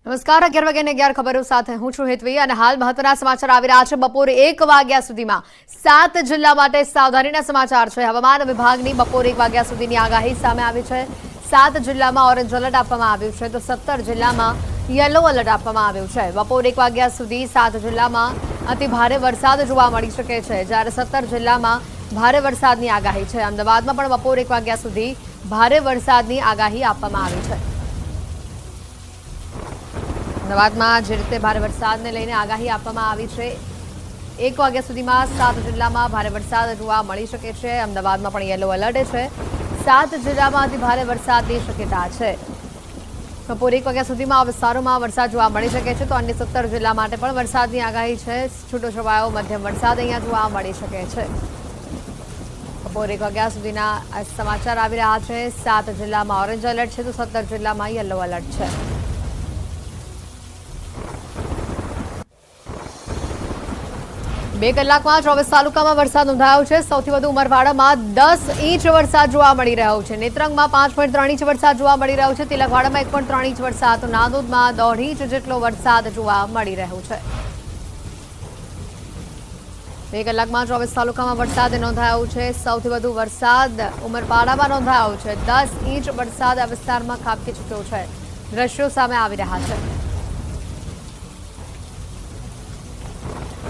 નમસ્કાર 11 વાગ્યાને 11 ખબરો સાથે હું છું હેતવી અને હાલ મહત્વના સમાચાર આવી રહ્યા છે બપોરે 1 વાગ્યા સુધીમાં 7 જિલ્લા માટે સાવધાનીના સમાચાર છે। હવામાન વિભાગની બપોરે 1 વાગ્યા સુધીની આગાહી સામે આવી છે। 7 જિલ્લામાં ઓરેન્જ એલર્ટ આપવામાં આવ્યું છે તો 17 જિલ્લામાં યલો એલર્ટ આપવામાં આવ્યું છે। બપોરે 1 વાગ્યા સુધી 7 જિલ્લામાં અતિ ભારે વરસાદ જોવા મળી શકે છે જ્યારે 17 જિલ્લામાં ભારે વરસાદની આગાહી છે। અમદાવાદમાં પણ બપોરે 1 વાગ્યા સુધી ભારે વરસાદની આગાહી આપવામાં આવી છે। અમદાવાદમાં જે રીતે ભારે વરસાદને લઈને આગાહી આપવામાં આવી છે 1 વાગ્યા સુધીમાં 7 જિલ્લામાં ભારે વરસાદ જોવા મળી શકે છે। અમદાવાદમાં પણ યલો એલર્ટ છે। 7 જિલ્લામાં અતિ ભારે વરસાદની શક્યતા છે। બપોરે 1 વાગ્યા સુધીમાં આ વિસ્તારોમાં વરસાદ જોવા મળી શકે છે તો અન્ય 17 જિલ્લા માટે પણ વરસાદની આગાહી છે। છૂટોછવાયો મધ્યમ વરસાદ અહીંયા જોવા મળી શકે છે। બપોરે 1 વાગ્યા સુધીના સમાચાર આવી રહ્યા છે। 7 જિલ્લામાં ઓરેન્જ એલર્ટ છે તો 17 જિલ્લામાં યલો એલર્ટ છે। 2 કલાકમાં 24 તાલુકામાં વરસાદ નોંધાયો છે। સૌથી વધુ ઉમરપાડામાં 10 ઇંચ વરસાદ જોવા મળી રહ્યો છે। નેત્રંગમાં 5.3 ઇંચ વરસાદ જોવા મળી રહ્યો છે। તિલકવાડામાં 1.3 ઇંચ વરસાદ તો નાંદોદમાં 1.5 ઇંચ જેટલો વરસાદ જોવા મળી રહ્યો છે। 2 કલાકમાં 24 તાલુકામાં વરસાદ નોંધાયો છે। સૌથી વધુ વરસાદ ઉમરપાડામાં નોંધાયો છે। 10 ઇંચ વરસાદ આ વિસ્તારમાં ખાબકી ચૂક્યો છે। દ્રશ્યો સામે આવી રહ્યા છે।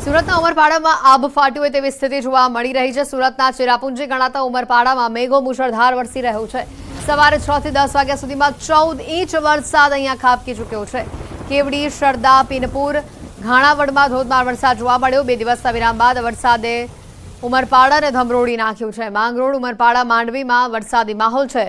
સુરતના ઉમરપાડામાં આબ ફાટ્યું હોય તેવી સ્થિતિ જોવા મળી રહી છે। સુરતના ચેરાપુંજી ગણાતા ઉમરપાડામાં મેઘો મુશળધાર વરસી રહ્યો છે। સવારે 6 થી 10 વાગ્યા સુધીમાં 14 ઇંચ વરસાદ અહીંયા ખાબકી ચૂક્યો છે। કેવડી, શરદા, પીનપુર, ઘાણાવડમાં ધોધમાર વરસાદ જોવા મળ્યો। 2 દિવસના વિરામ બાદ વરસાદે ઉમરપાડાને ધમરોળી નાખ્યું છે। માંગરોળ, ઉમરપાડા, માંડવીમાં વરસાદી માહોલ છે।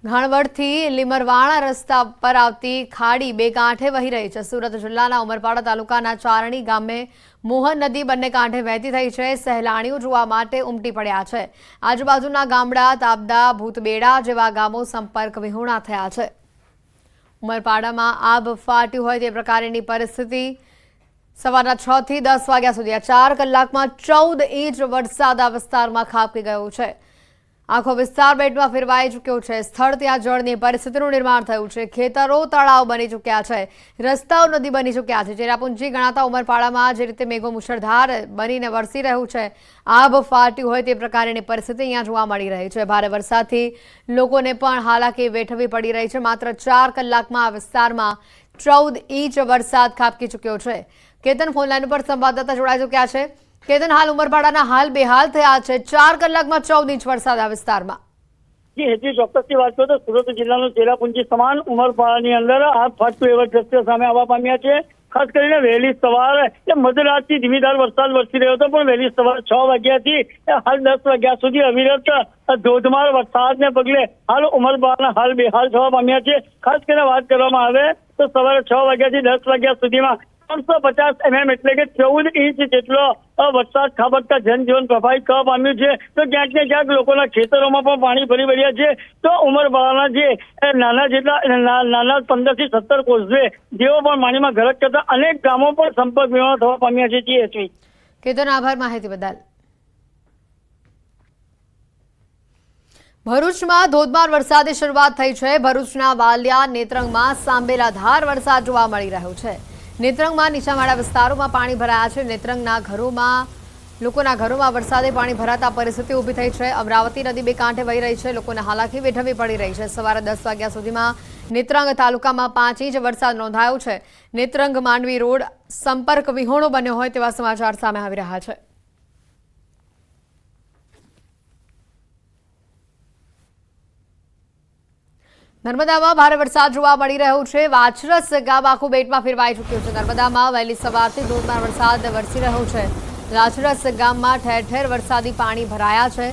ઘાણવડથી લીમરવાણા રસ્તા પર આવતી ખાડી 2 કાંઠે વહી રહી છે। સુરત જિલ્લાના ઉમરપાડા તાલુકાના ચારણી ગામે મોહન નદી બંને કાંઠે વહેતી થઈ છે। સહેલાણીઓ જોવા માટે ઉમટી પડ્યા છે। આજુબાજુના ગામડા તાબદા, ભૂતબેડા જેવા ગામો સંપર્ક વિહોણા થયા છે। ઉમરપાડામાં આબ ફાટ્યું હોય તે પ્રકારની પરિસ્થિતિ સવારના 6 થી 10 વાગ્યા સુધી 4 કલાકમાં 14 ઇંચ વરસાદ આ વિસ્તારમાં ખાબકી ગયો છે। આખો વિસ્તાર બેટમાં ફેરવાઈ ચૂક્યો છે। સ્થળ ત્યાં જળની પરિસ્થિતિનું નિર્માણ થયું છે। ખેતરો તળાવ બની ચૂક્યા છે। રસ્તાઓ નદી બની ચૂક્યા છે। ચેરાપુંજી ગણાતા ઉમરપાડામાં જે રીતે મેઘો મુશળધાર બનીને વરસી રહ્યું છે આબ ફાટ્યું હોય તે પ્રકારની પરિસ્થિતિ અહીંયા જોવા મળી રહી છે। ભારે વરસાદથી લોકોને પણ હાલાકી વેઠવી પડી રહી છે। માત્ર 4 કલાકમાં આ વિસ્તારમાં 14 ઇંચ વરસાદ ખાબકી ચૂક્યો છે। કેતન ફોનલાઈન ઉપર સંવાદદાતા જોડાઈ ચૂક્યા છે। કેતન, હાલ ઉમરપાડાના હાલ બેહાલ થયા છે। 4 કલાકમાં 14 ઇંચ વરસાદ આ વિસ્તારમાં। જી હેજી, ચોક્કસથી વાત કરું તો સુરત જિલ્લાનું ચેરાપુંજી સમાન ઉમરપાડાની અંદર આ ફાટતું એવા દ્રશ્યો સામે આવવા પામ્યા છે। ખાસ કરીને વહેલી સવારે મધરાતથી ધીમીધાર વરસાદ વરસી રહ્યો હતો પણ વહેલી સવારે 6 વાગ્યાથી હાલ 10 વાગ્યા સુધી અવિરત ધોધમાર વરસાદને પગલે હાલ ઉમરપાડાના હાલ બેહાલ થવા પામ્યા છે। ખાસ કરીને વાત કરવામાં આવે તો સવારે 6 વાગ્યાથી 10 વાગ્યા સુધીમાં 350 mm એટલે કે 14 ઇંચ જેટલો વરસાદ ખાબકતા જનજીવન પ્રભાવિત થવા પામ્યું છે। તો ક્યાંક ને ક્યાંક લોકોના ખેતરોમાં પણ પાણી ભરી વળ્યા છે। તો ઉમરપાડાના જે નાના 15 થી 17 કોઝવે જેઓ પણ પાણીમાં ગરક કરતા અનેક ગામો પણ સંપર્ક વિહોણા થવા પામ્યા છે। જી એસવી કેતન, આભાર માહિતી બદલ। ભરૂચમાં ધોધમાર વરસાદની શરૂઆત થઈ છે। ભરૂચના વાલિયા, નેત્રંગમાં સાંબેલાધાર વરસાદ જોવા મળી રહ્યો છે। નેત્રંગમાં નીચાણવાળા વિસ્તારોમાં પાણી ભરાયા છે। નેત્રંગના લોકોના ઘરોમાં વરસાદે પાણી ભરાતા પરિસ્થિતિ ઊભી થઈ છે। અમરાવતી નદી 2 કાંઠે વહી રહી છે। લોકોને હાલાકી વેઠવી પડી રહી છે। સવારે 10 વાગ્યા સુધીમાં નેત્રંગ તાલુકામાં 5 ઇંચ વરસાદ નોંધાયો છે। નેત્રંગ માંડવી રોડ સંપર્ક વિહોણો બન્યો હોય તેવા સમાચાર સામે આવી રહ્યા છે। નર્મદામાં ભારે વરસાદ જોવા મળી રહ્યો છે। વાછરસ ગામ આખું બેટમાં ફેરવાઈ ચૂક્યું છે। નર્મદામાં વહેલી સવારથી ધોધમાર વરસાદ વરસી રહ્યો છે। લાછરસ ગામમાં ઠેર ઠેર વરસાદી પાણી ભરાયા છે।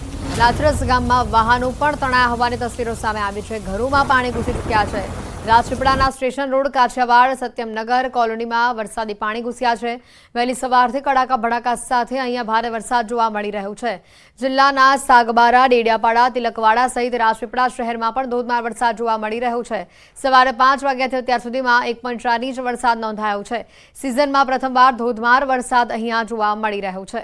લાછરસ ગામમાં વાહનો પણ તણાયા હોવાની તસવીરો સામે આવી છે। ઘરોમાં પાણી ઘૂસી ચૂક્યા છે। રાજપીપળાના સ્ટેશન રોડ, કાછિયાવાડ, સત્યમનગર કોલોનીમાં વરસાદી પાણી ઘૂસ્યા છે। વહેલી સવારથી કડાકા ભડાકા સાથે અહીંયા ભારે વરસાદ જોવા મળી રહ્યો છે। જિલ્લાના સાગબારા, ડેડિયાપાડા, તિલકવાડા સહિત રાજપીપળા શહેરમાં પણ ધોધમાર વરસાદ જોવા મળી રહ્યો છે। સવારે 5 વાગ્યાથી અત્યાર સુધીમાં 1.4 ઇંચ વરસાદ નોંધાયો છે। સિઝનમાં પ્રથમવાર ધોધમાર વરસાદ અહીંયા જોવા મળી રહ્યો છે।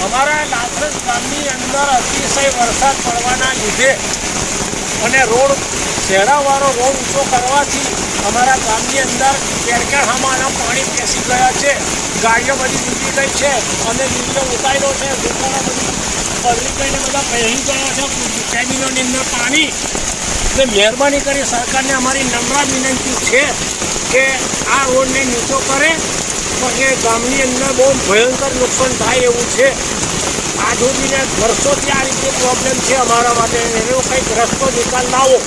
અમારા લાછરસ ગામની અંદર અતિશય વરસાદ પડવાના લીધે અને રોડ શેરાવાળો રોડ ઊંચો કરવાથી અમારા ગામની અંદર કેરકેહામાંના પાણી પેસી ગયા છે. ગાડીઓ બધી ડૂબી ગઈ છે અને નીચે ઉતાર્યો છે. દુકાનો બધી પલળી ગઈને બધા પહેરી ગયા છે કેબિનોની અંદર પાણી. એટલે મહેરબાની કરી સરકારને અમારી નમ્ર વિનંતી છે કે આ રોડને નીચો કરે, પણ એ ગામની અંદર બહુ ભયંકર નુકસાન થાય એવું છે. આ જોડીને વર્ષોથી આ રીતે પ્રોબ્લેમ છે અમારા માટે. એનો કંઈક રસ્તો નિકાલ લાવો.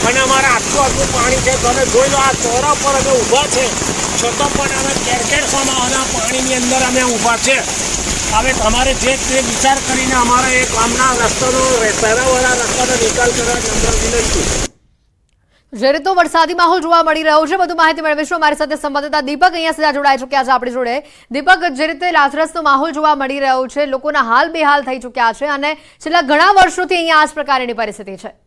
અને અમારા આટલું પાણી છે, તમે જોઈ લો, આ ચોરા પર અમે ઊભા છે, છતાં પણ અમે કેરકેરસામાં પાણીની અંદર અમે ઊભા છે. હવે તમારે જે તે વિચાર કરીને અમારા એ ગામના રસ્તાનો શહેરાવાળા રસ્તાનો નિકાલ કરવા નમ્ર વિનંતી. જે રીતનો વરસાદી માહોલ જોવા મળી રહ્યો છે, વધુ માહિતી મેળવીશું. અમારી સાથે સંવાદદાતા દીપક અહીંયા સીધા જોડાઈ ચૂક્યા છે આપણી જોડે. દીપક, જે રીતે લાચરસનો માહોલ જોવા મળી રહ્યો છે, લોકોના હાલ બેહાલ થઈ ચૂક્યા છે અને છેલ્લા ઘણા વર્ષોથી અહીંયા આ જ પ્રકારની પરિસ્થિતિ છે.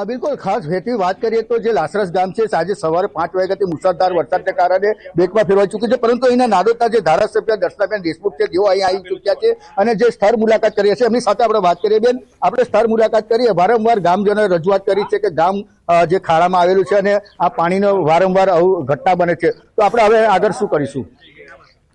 બિલકુલ, ખાસ હેતુથી વાત કરીએ તો જે લાસરસ ગામ છે, આજે સવારે 5 વાગ્યાથી મુસળધાર વરસાદને કારણે બેટમાં ફેરવાઈ ચૂક્યું છે, પરંતુ અહીંના નાદોદના જે ધારાસભ્ય દર્શનાબેન દેશમુખ છે, જેઓ અહીં આવી ચૂક્યા છે અને જે સ્થળ મુલાકાત કરીએ છીએ, એમની સાથે આપણે વાત કરીએ. બેન, આપણે સ્થળ મુલાકાત કરીએ, વારંવાર ગામજનોએ રજૂઆત કરી છે કે ગામ જે ખાડામાં આવેલું છે અને આ પાણીનો વારંવાર ઘટના બને છે, તો આપણે હવે આગળ શું કરીશું?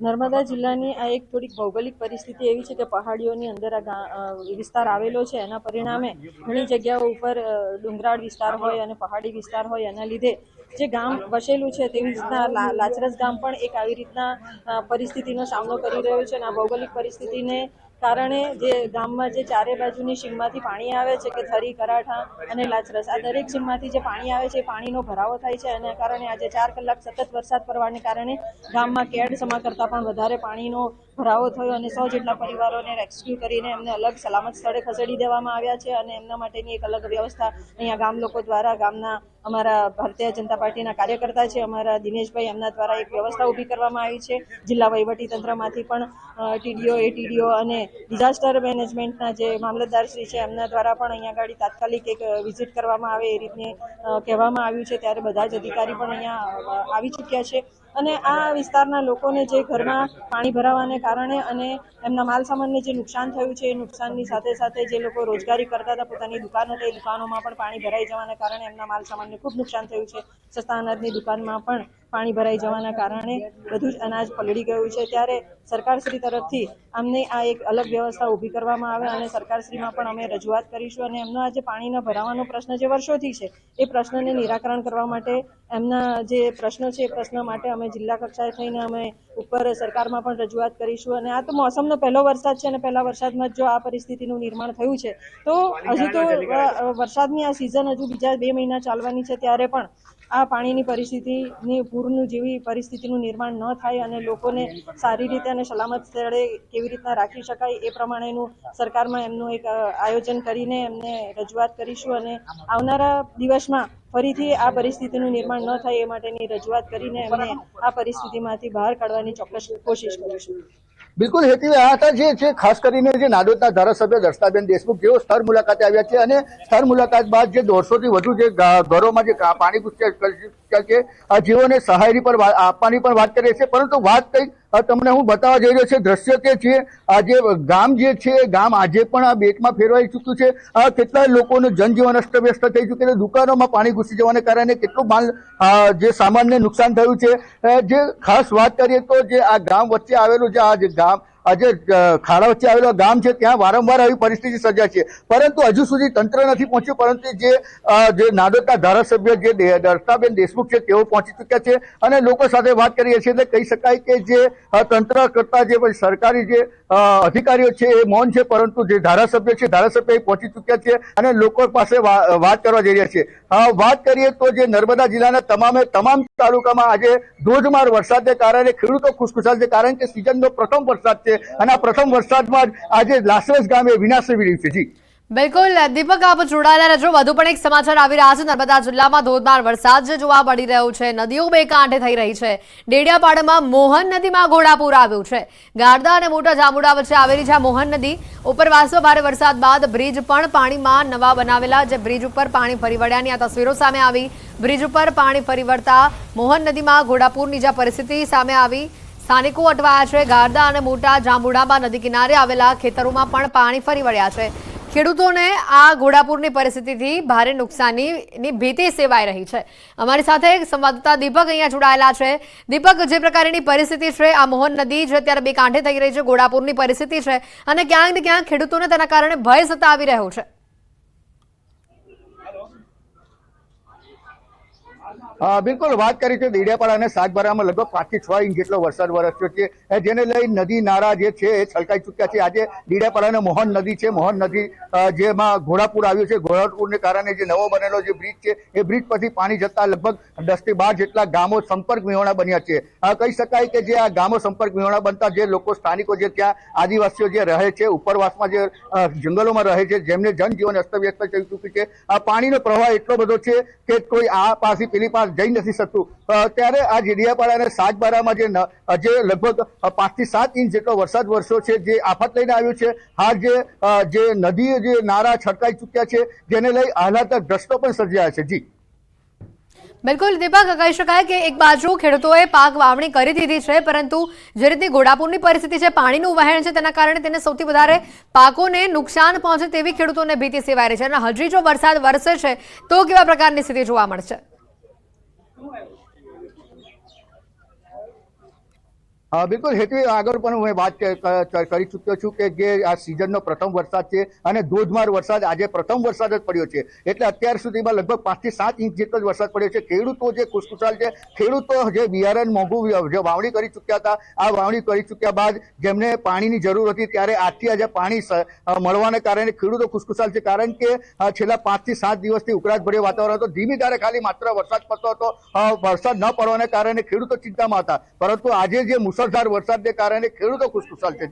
નર્મદા જિલ્લાની આ એક થોડીક ભૌગોલિક પરિસ્થિતિ એવી છે કે પહાડીઓની અંદર આ વિસ્તાર આવેલો છે. એના પરિણામે ઘણી જગ્યાઓ ઉપર ડુંગરાળ વિસ્તાર હોય અને પહાડી વિસ્તાર હોય, એના લીધે જે ગામ વસેલું છે તેવી રીતના લાચરસ ગામ પણ એક આવી રીતના પરિસ્થિતિનો સામનો કરી રહ્યું છે. અને આ ભૌગોલિક પરિસ્થિતિને કારણે જે ગામમાં જે ચારે બાજુની સીમમાંથી પાણી આવે છે કે થરી, કરાઠા અને લાચરસ, આ દરેક સીમમાંથી જે પાણી આવે છે એ પાણીનો ભરાવો થાય છે. એના કારણે આજે 4 કલાક સતત વરસાદ પડવાને કારણે ગામમાં કેડ સમા કરતાં પણ વધારે પાણીનો ભરાવો થયો અને 100 જેટલા પરિવારોને રેસ્ક્યુ કરીને એમને અલગ સલામત સ્થળે ખસેડી દેવામાં આવ્યા છે. અને એમના માટેની એક અલગ વ્યવસ્થા અહીંયા ગામ લોકો દ્વારા, ગામના અમારા ભારતીય જનતા પાર્ટીના કાર્યકર્તા છે અમારા દિનેશભાઈ, એમના દ્વારા એક વ્યવસ્થા ઊભી કરવામાં આવી છે. જિલ્લા વહીવટીતંત્રમાંથી પણ ટીડીઓ, એટીડીઓ અને ડિઝાસ્ટર મેનેજમેન્ટના જે મામલતદારશ્રી છે એમના દ્વારા પણ અહીંયા આગળ તાત્કાલિક એક વિઝિટ કરવામાં આવે એ રીતને કહેવામાં આવ્યું છે. ત્યારે બધા જ અધિકારી પણ અહીંયા આવી ચૂક્યા છે. અને આ વિસ્તારના લોકોને જે ઘરમાં પાણી ભરાવાને કારણે અને એમના માલ સામાનને જે નુકસાન થયું છે, એ નુકસાનની સાથે સાથે જે લોકો રોજગારી કરતા હતા, પોતાની દુકાન હતી, એ દુકાનોમાં પણ પાણી ભરાઈ જવાના કારણે એમના માલ સામાનને ખૂબ નુકસાન થયું છે. સસ્તા અનાજની દુકાનમાં પણ પાણી ભરાઈ જવાના કારણે બધું જ અનાજ પલળી ગયું છે. ત્યારે સરકારશ્રી તરફથી અમને આ એક અલગ વ્યવસ્થા ઊભી કરવામાં આવે અને સરકારશ્રીમાં પણ અમે રજૂઆત કરીશું. અને એમનો આ જે પાણીનો ભરાવાનો પ્રશ્ન જે વર્ષોથી છે, એ પ્રશ્નને નિરાકરણ કરવા માટે એમના જે પ્રશ્નો છે એ પ્રશ્ન માટે અમે જિલ્લા કક્ષાએ થઈને અમે ઉપર સરકારમાં પણ રજૂઆત કરીશું. અને આ તો મોસમનો પહેલો વરસાદ છે અને પહેલા વરસાદમાં જ જો આ પરિસ્થિતિનું નિર્માણ થયું છે, તો હજુ તો વરસાદની આ સિઝન હજુ બીજા 2 મહિના ચાલવાની છે, ત્યારે પણ આ પાણીની પરિસ્થિતિની પૂરનું જેવી પરિસ્થિતિનું નિર્માણ ન થાય અને લોકોને સારી રીતે અને સલામત સ્થળે કેવી રીતના રાખી શકાય એ પ્રમાણેનું સરકારમાં એમનું એક આયોજન કરીને એમને રજૂઆત કરીશું. અને આવનારા દિવસમાં ફરીથી આ પરિસ્થિતિનું નિર્માણ ન થાય એ માટેની રજૂઆત કરીને એમને આ પરિસ્થિતિમાંથી બહાર કાઢવાની ચોક્કસ કોશિશ કરીશું. બિલકુલ, હેતુ આ હતા જે ખાસ કરીને જે નાદોદના ધારાસભ્ય દર્શનાબેન દેશમુખ, જેઓ સ્થળ મુલાકાતે આવ્યા છે અને સ્થળ મુલાકાત બાદ જે 150 થી વધુ જે ઘરોમાં જે પાણી ઘૂસ્યા છે, જેઓને સહાયની પર આપવાની પણ વાત કરી છે. પરંતુ વાત કંઈક તમને હું બતાવવા જઈ રહ્યો છે દ્રશ્ય કે જે આજે ગામ જે છે, ગામ આજે પણ આ બેટમાં ફેરવાઈ ચૂક્યું છે. કેટલાય લોકોનું જનજીવન અસ્તવ્યસ્ત થઈ ચૂક્યું છે. દુકાનોમાં પાણી ઘૂસી જવાને કારણે કેટલું માલ જે સામાનને નુકસાન થયું છે. જે ખાસ વાત કરીએ તો જે આ ગામ વચ્ચે આવેલું જે આ જે ગામ આજે ખાડા વચ્ચે આવેલો ગામ છે, ત્યાં વારંવાર આવી પરિસ્થિતિ સર્જાય છે, પરંતુ હજુ સુધી તંત્ર નથી પહોંચ્યું. પરંતુ જે નાદોદના ધારાસભ્ય જે દર્શનાબેન દેશમુખ છે, તેઓ પહોંચી ચૂક્યા છે અને લોકો સાથે વાત કરીએ છીએ. એટલે કહી શકાય કે જે તંત્ર કરતા જે સરકારી જે અધિકારીઓ છે એ મૌન છે, પરંતુ જે ધારાસભ્ય છે, ધારાસભ્ય પહોંચી ચૂક્યા છે અને લોકો પાસે વાત કરવા જઈ રહ્યા છે. વાત કરીએ તો જે નર્મદા જિલ્લાના તમામ તાલુકામાં આજે ધોધમાર વરસાદને કારણે ખેડૂતો ખુશખુશાલ છે, કારણ કે સિઝનનો પ્રથમ વરસાદ છે અને આ પ્રથમ વરસાદમાં આજે લાસરસ ગામે વિનાશ આવી રહ્યું છે. જી બિલકુલ દીપક, આપ જોડાયેલા રહેજો. વધુ પણ એક સમાચાર આવી રહ્યા છે. નર્મદા જિલ્લામાં ધોધમાર વરસાદ જે જોવા મળી રહ્યો છે, નદીઓ બે કાંઠે થઈ રહી છે. ડેડિયાપાડામાં મોહન નદીમાં ઘોડાપૂર આવ્યું છે. ગારદા અને મોટા જાંબુડા વચ્ચે આવેલી છે મોહન નદી. ઉપરવાસમાં ભારે વરસાદ બાદ બ્રિજ પણ પાણીમાં નવા બનાવેલા, જે બ્રિજ ઉપર પાણી ફરી વળ્યાની આ તસવીરો સામે આવી. બ્રિજ ઉપર પાણી ફરી વળતા મોહન નદીમાં ઘોડાપૂરની જે પરિસ્થિતિ સામે આવી. સ્થાનિકો અટવાયા છે। ગારદા અને મોટા જાંબુડામાં નદી કિનારે આવેલા ખેતરોમાં પણ પાણી ફરી વળ્યા છે। ખેડૂતોને આ ઘોડાપૂરની પરિસ્થિતિથી ભારે નુકસાનની ભીતિ સેવાઈ રહી છે। અમારી સાથે સંવાદદાતા દીપક અહીંયા જોડાયેલા છે। દીપક, જે પ્રકારની પરિસ્થિતિ છે, આ મોહન નદી જે અત્યારે બે કાંઠે થઈ રહી છે, ઘોડાપૂરની પરિસ્થિતિ છે અને ક્યાંક ને ક્યાંક ખેડૂતોને તેના કારણે ભય સતાવી રહ્યો છે। બિલકુલ વાત કરી છે દેડિયાપાડા અને સાગબારામાં લગભગ 5 થી 6 ઇંચ જેટલો વરસાદ વરસ્યો છે, જેને લઈ નદી નાળા જે છે એ છલકાઈ ચૂક્યા છે। આજે દેડિયાપાડા મોહન નદી છે, મોહન નદી જેમાં ઘોડાપૂર આવ્યું છે, ઘોડાપૂરને કારણે જે નવો બનેલો જે બ્રિજ છે એ બ્રિજ પરથી પાણી જતા લગભગ 10 થી 12 જેટલા ગામો સંપર્ક વિહોણા બન્યા છે। કહી શકાય કે જે આ ગામો સંપર્ક વિહોણા બનતા જે લોકો સ્થાનિકો જે ત્યાં આદિવાસીઓ જે રહે છે, ઉપરવાસમાં જે જંગલોમાં રહે છે, જેમને જનજીવન અસ્તવ્યસ્ત થઈ ચૂક્યું છે। આ પાણીનો પ્રવાહ એટલો બધો છે કે કોઈ આ પાસે પેલી પાસે જઈ નથી શકતું। ત્યારે આ દેડિયાપાડા અને સાગબારામાં જે લગભગ 5 થી 7 ઇંચ જેટલો વરસાદ વરસ્યો છે, જે આફત લઈને આવ્યું છે। હાલ જે નદી જે નાળા છલકાઈ ચૂક્યા છે, જેને લઈ આહલાદક દ્રશ્યો પણ સર્જાયા છે। જી બિલકુલ દીપક, કહી શકાય કે એક બાજુ ખેડૂતોએ પાક વાવણી કરી દીધી છે, પરંતુ જે રીતની ઘોડાપૂરની પરિસ્થિતિ છે, પાણીનું વહેણ છે, તેના કારણે તેને સૌથી વધારે પાકોને નુકસાન પહોંચે તેવી ખેડૂતોને ભીતિ સેવાઈ રહી છે। અને હજી જો વરસાદ વરસે છે તો કેવા પ્રકારની સ્થિતિ જોવા મળશે? બિલકુલ હેતુ આગળ પણ હું વાત કરી ચૂક્યો છું કે જે આ સિઝનનો પ્રથમ વરસાદ છે અને ધોધમાર વરસાદ આજે પ્રથમ વરસાદ જ પડ્યો છે, એટલે અત્યાર સુધીમાં લગભગ 5 થી 7 ઇંચ જેટલો જ વરસાદ પડ્યો છે। ખેડૂતો જે ખુશખુશાલ છે, ખેડૂતો જે બિયારણ મોંઘું જે વાવણી કરી ચૂક્યા હતા, આ વાવણી કરી ચૂક્યા બાદ જેમને પાણીની જરૂર હતી ત્યારે આજથી આજે પાણી મળવાને કારણે ખેડૂતો ખુશખુશાલ છે, કારણ કે છેલ્લા 5 થી 7 દિવસથી ઉકળાટભર્યું વાતાવરણ હતું। ધીમી ધારે ખાલી માત્ર વરસાદ પડતો હતો, વરસાદ ન પડવાને કારણે ખેડૂતો ચિંતામાં હતા, પરંતુ આજે જે મુસળધાર વરસાદને કારણે ખેડૂતો ખુશખુશાલ છે।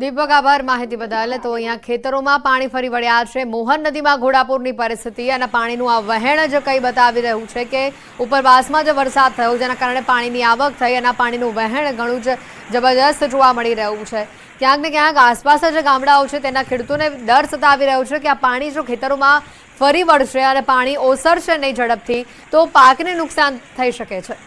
દીપક, આભાર માહિતી બદલ। તો અહીંયા ખેતરોમાં પાણી ફરી વળ્યા છે। મોહન નદીમાં ઘોડાપૂરની પરિસ્થિતિ અને પાણીનું આ વહેણ જ કંઈ બતાવી રહ્યું છે કે ઉપરવાસમાં જે વરસાદ થયો જેના કારણે પાણીની આવક થઈ અને પાણીનું વહેણ ઘણું જ જબરજસ્ત જોવા મળી રહ્યું છે। ક્યાંક ને ક્યાંક આસપાસના જે ગામડાઓ છે તેના ખેડૂતોને ડર સતાવી રહ્યો છે કે આ પાણી જો ખેતરોમાં ફરી વળશે અને પાણી ઓસરશે નહીં ઝડપથી તો પાકને નુકસાન થઈ શકે છે।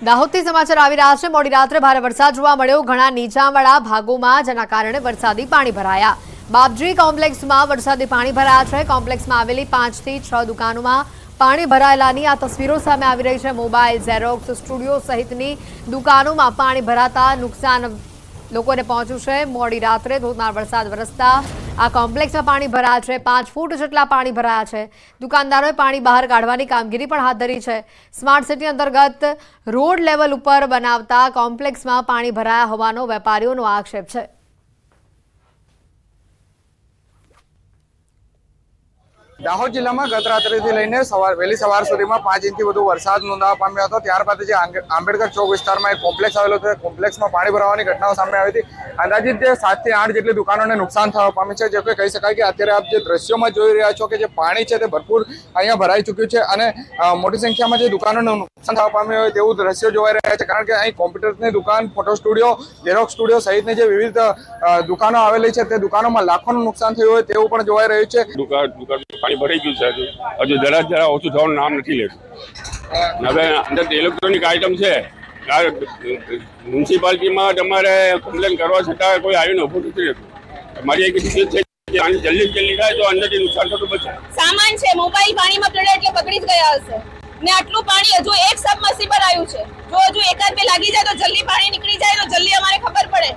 દાહોદથી સમાચાર આવી રહ્યા છે। મોડી રાત્રે ભારે વરસાદ જોવા મળ્યો ઘણા નીચાણવાળા ભાગોમાં, જેના કારણે વરસાદી પાણી ભરાયા। બાપજી કોમ્પ્લેક્સમાં વરસાદી પાણી ભરાયા છે। કોમ્પ્લેક્સમાં આવેલી 5 થી 6 દુકાનોમાં પાણી ભરાયેલાની આ તસવીરો સામે આવી રહી છે। મોબાઈલ, ઝેરોક્સ, સ્ટુડિયો સહિતની દુકાનોમાં પાણી ભરાતા નુકસાન લોકોને પહોંચ્યું છે। મોડી રાત્રે ધોધમાર વરસાદ વરસતા આ કોમ્પ્લેક્સમાં પાણી ભરાયા છે। 5 ફૂટ જેટલા પાણી ભરાયા છે। દુકાનદારોએ પાણી બહાર કાઢવાની કામગીરી પણ હાથ ધરી છે। સ્માર્ટ સિટી અંતર્ગત રોડ લેવલ ઉપર બનાવતા કોમ્પ્લેક્સમાં પાણી ભરાયા હોવાનો વેપારીઓનો આક્ષેપ છે। દાહોદ જિલ્લામાં ગત રાત્રિથી લઈને વહેલી સવાર સુધીમાં 5 ઇંચથી વધુ વરસાદ નોંધાવા પામ્યો હતો। ત્યારબાદ જે આંબેડકર ચોક વિસ્તારમાં એક કોમ્પ્લેક્સ આવેલો હતો, કોમ્પ્લેક્સમાં પાણી ભરાવાની ઘટનાઓ સામે આવી હતી। અંદાજિત જે 7 થી 8 જેટલી દુકાનોને નુકસાન થવા પામી છે, જે કે કહી શકાય કે અત્યારે આપ જે દ્રશ્યોમાં જોઈ રહ્યા છો કે જે પાણી છે તે ભરપૂર અહીંયા ભરાઈ ચૂક્યું છે અને મોટી સંખ્યામાં જે દુકાનોને નુકસાન થવા પામ્યું હોય તેવું દ્રશ્યો જોવાઈ રહ્યા છે, કારણ કે અહીં કોમ્પ્યુટરની દુકાન, ફોટો સ્ટુડિયો, ઝેરોક્સ સ્ટુડિયો સહિતની જે વિવિધ દુકાનો આવેલી છે તે દુકાનોમાં લાખોનું નુકસાન થયું હોય તેવું પણ જોવાઈ રહ્યું છે। પાણી ભરાઈ ગયું છે, હજુ જરા ઓછું થવાનું નામ નથી લેતું। હવે અંદર ઇલેક્ટ્રોનિક આઈટમ છે, મ્યુનિસિપાલિટીમાં તમારે કમ્પ્લેન કરવા છતાં કોઈ આવીને ઉભું નથી રહેતું। મારી એક રિક્વેસ્ટ છે કે આની જલ્દી થાય તો અંદરથી નુકસાન થતું બચે। સામાન છે, મોબાઈલ પાણીમાં પડે એટલે બગડી જ ગયા હશે ને આટલું પાણી હજુ એક સબમર્સિબલ આવ્યું છે, જો હજુ એકાદ બે લાગી જાય તો જલ્દી પાણી નીકળી જાય તો જલ્દી અમારે ખબર પડે।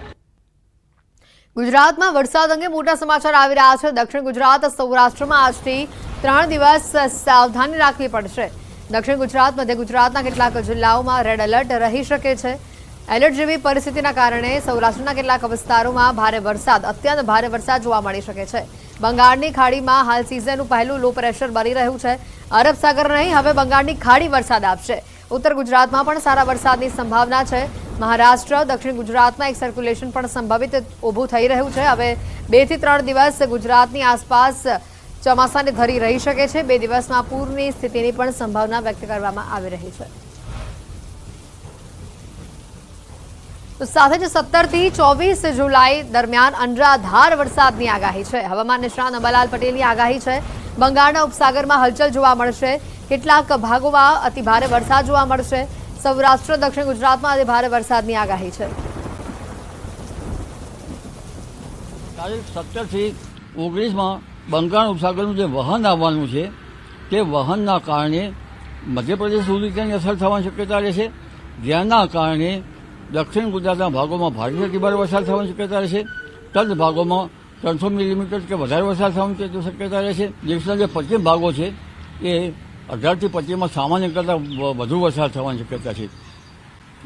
ગુજરાતમાં વરસાદ અંગે મોટા સમાચાર આવી રહ્યા છે। દક્ષિણ ગુજરાત, સૌરાષ્ટ્રમાં આજથી 3 દિવસ સાવધાની રાખવી પડશે। દક્ષિણ ગુજરાત, મધ્ય ગુજરાતના કેટલાક જિલ્લાઓમાં રેડ એલર્ટ રહી શકે છે। એલર્ટ જેવી પરિસ્થિતિના કારણે સૌરાષ્ટ્રના કેટલાક વિસ્તારોમાં ભારે વરસાદ, અત્યંત ભારે વરસાદ જોવા મળી શકે છે। બંગાળની ખાડીમાં હાલ સિઝનનું પહેલું લો પ્રેશર બની રહ્યું છે। અરબ સાગર નહીં, હવે બંગાળની ખાડી વરસાદ આપશે। ઉત્તર ગુજરાતમાં પણ સારા વરસાદની સંભાવના છે। મહારાષ્ટ્ર, દક્ષિણ ગુજરાતમાં એક સર્ક્યુલેશન પણ સંભવિત ઊભું થઈ રહ્યું છે। હવે 2 થી 3 દિવસ ગુજરાતની આસપાસ ચોમાસાની ધરી રહી શકે છે। 2 દિવસમાં પૂરની સ્થિતિની પણ સંભાવના વ્યક્ત કરવામાં આવી રહી છે। તો સાથે જ 17 થી 24 જુલાઈ દરમિયાન અનરાધાર વરસાદની આગાહી છે। હવામાન નિષ્ણાત અંબાલાલ પટેલની આગાહી છે। બંગાળના ઉપસાગરમાં હલચલ જોવા મળશે। કેટલાક ભાગોમાં અતિ ભારે વરસાદ જોવા મળશે। સૌરાષ્ટ્ર દક્ષિણ ગુજરાતમાં આજે ભારે વરસાદની આગાહી છે। તારીખ 17 થી 19 બંગાળ ઉપસાગરનું જે વહન આવવાનું છે તે વહનના કારણે મધ્યપ્રદેશ સુધી તેની અસર થવાની શક્યતા રહેશે, જેના કારણે દક્ષિણ ગુજરાતના ભાગોમાં ભારેથી અતિ ભારે વરસાદ થવાની શક્યતા રહેશે। તદ ભાગોમાં 300 મિલીમીટર કે વધારે વરસાદ થવાની શક્યતા રહેશે। દેશના જે પશ્ચિમ ભાગો છે એ 18 થી 25 સામાન્ય કરતાં વધુ વરસાદ થવાની શક્યતા છે,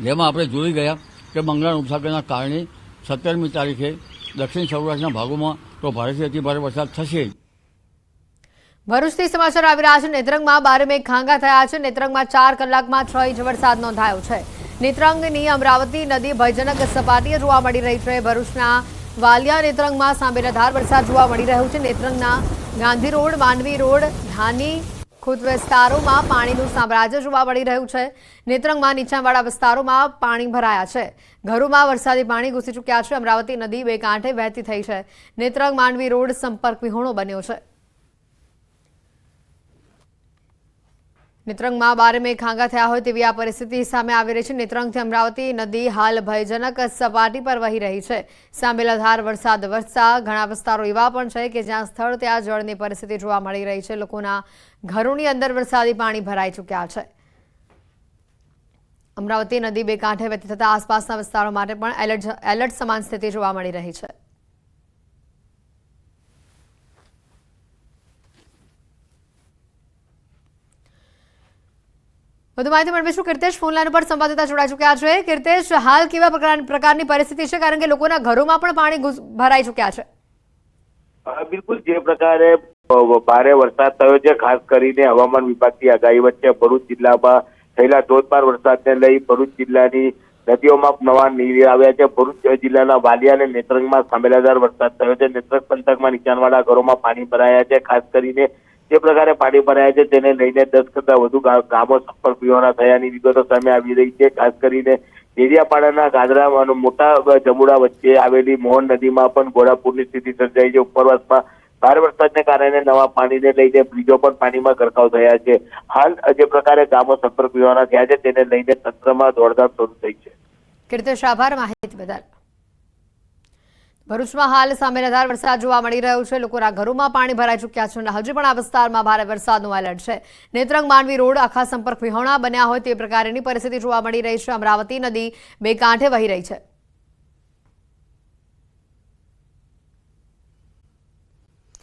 જેમાં આપણે જોઈ ગયા કે બંગાળ ઉપસાગરના કારણે 17મી તારીખે દક્ષિણ સૌરાષ્ટ્રના ભાગોમાં તો ભારેથી અતિ ભારે વરસાદ થશે। ભરૂચથી સમાચાર આવી રહ્યા છે। નેત્રંગમાં 12 મેઘ ખાંગા થયા છે। નેત્રંગમાં 4 કલાકમાં 6 ઇંચ વરસાદ નોંધાયો છે। નેત્રંગની અમરાવતી નદી ભયજનક સપાટીએ જોવા મળી રહી છે। ભરૂચના વાલિયા નેત્રંગમાં સાંબેલાધાર વરસાદ જોવા મળી રહ્યો છે। નેત્રંગના ગાંધી રોડ, માંડવી રોડ, ધાની ખુદ વિસ્તારોમાં પાણીનું સામ્રાજ્ય જોવા મળી રહ્યું છે। નેત્રંગમાં નીચાણવાળા વિસ્તારોમાં પાણી ભરાયા છે। ઘરોમાં વરસાદી પાણી ઘૂસી ચૂક્યા છે। અમરાવતી નદી બે કાંઠે વહેતી થઈ છે। નેત્રંગ માંડવી રોડ સંપર્ક વિહોણો બન્યો છે। નેત્રંગમાં 12 મેઘ ખાંગા થયા હોય તેવી આ પરિસ્થિતિ સામે આવી રહી છે। નેત્રંગથી અમરાવતી નદી હાલ ભયજનક સપાટી પર વહી રહી છે। સાંબેલાધાર વરસાદ વરસતા ઘણા વિસ્તારો એવા પણ છે કે જ્યાં સ્થળ ત્યાં જળની પરિસ્થિતિ જોવા મળી રહી છે। લોકોના ઘરોની અંદર વરસાદી પાણી ભરાઈ ચૂક્યા છે। અમરાવતી નદી બે કાંઠે વહેતી થતા આસપાસના વિસ્તારો માટે પણ એલર્ટ સમાન સ્થિતિ જોવા મળી રહી છે। વધુ માહિતી મેળવીશું। કીર્તેશ ફોનલાઈન ઉપર સંવાદદાતા જોડાઈ ચૂક્યા છે। કીર્તેશ, હાલ કેવા પ્રકારની પરિસ્થિતિ છે, કારણ કે લોકોના ઘરોમાં પણ પાણી ભરાઈ ચૂક્યા છે? બિલકુલ, જે પ્રકારે ભારે વરસાદ થયો છે, ખાસ કરીને હવામાન વિભાગની આગાહી વચ્ચે ભરૂચ જિલ્લામાં થયેલા ધોધમાર વરસાદને લઈ ભરૂચ જિલ્લાની નદીઓમાં નવા નીર આવ્યા છે। ભરૂચ જિલ્લાના વાલિયા અને નેત્રંગમાં સાંબેલાધાર વરસાદ થયો છે। નેત્રંગ પંથકમાં નીચાણવાળા ઘરોમાં પાણી ભરાયા છે। ખાસ કરીને જે પ્રકારે પાણી ભરાયા છે તેને લઈને 10 કરતા વધુ ગામો સંપર્ક વિહોણા થયાની વિગતો સામે આવી રહી છે। ખાસ કરીને ડેડિયાપાડાના ગાદરા અને મોટા જમુડા વચ્ચે આવેલી મોહન નદીમાં પણ ઘોડાપૂરની સ્થિતિ સર્જાઈ છે। ઉપરવાસમાં ભારે વરસાદને કારણે નવા પાણીને લઈને બ્રિજો પણ પાણીમાં ગરકાવ થયા છે। હાલ જે પ્રકારે ગામો સંપર્ક વિહોણા થયા છે તેને લઈને તંત્રમાં દોડધામ શરૂ થઈ છે। કીર્તેશ, આભાર માહિતી બદલ। ભરૂચમાં હાલ સાંબેલાધાર વરસાદ જોવા મળી રહ્યો છે। લોકોના ઘરોમાં પાણી ભરાઈ ચૂક્યા છે અને હજી પણ આ વિસ્તારમાં ભારે વરસાદનું એલર્ટ છે। નેત્રંગ માંડવી રોડ આખા સંપર્ક વિહોણા બન્યા હોય તે પ્રકારની પરિસ્થિતિ જોવા મળી રહી છે। અમરાવતી નદી બે કાંઠે વહી રહી છે।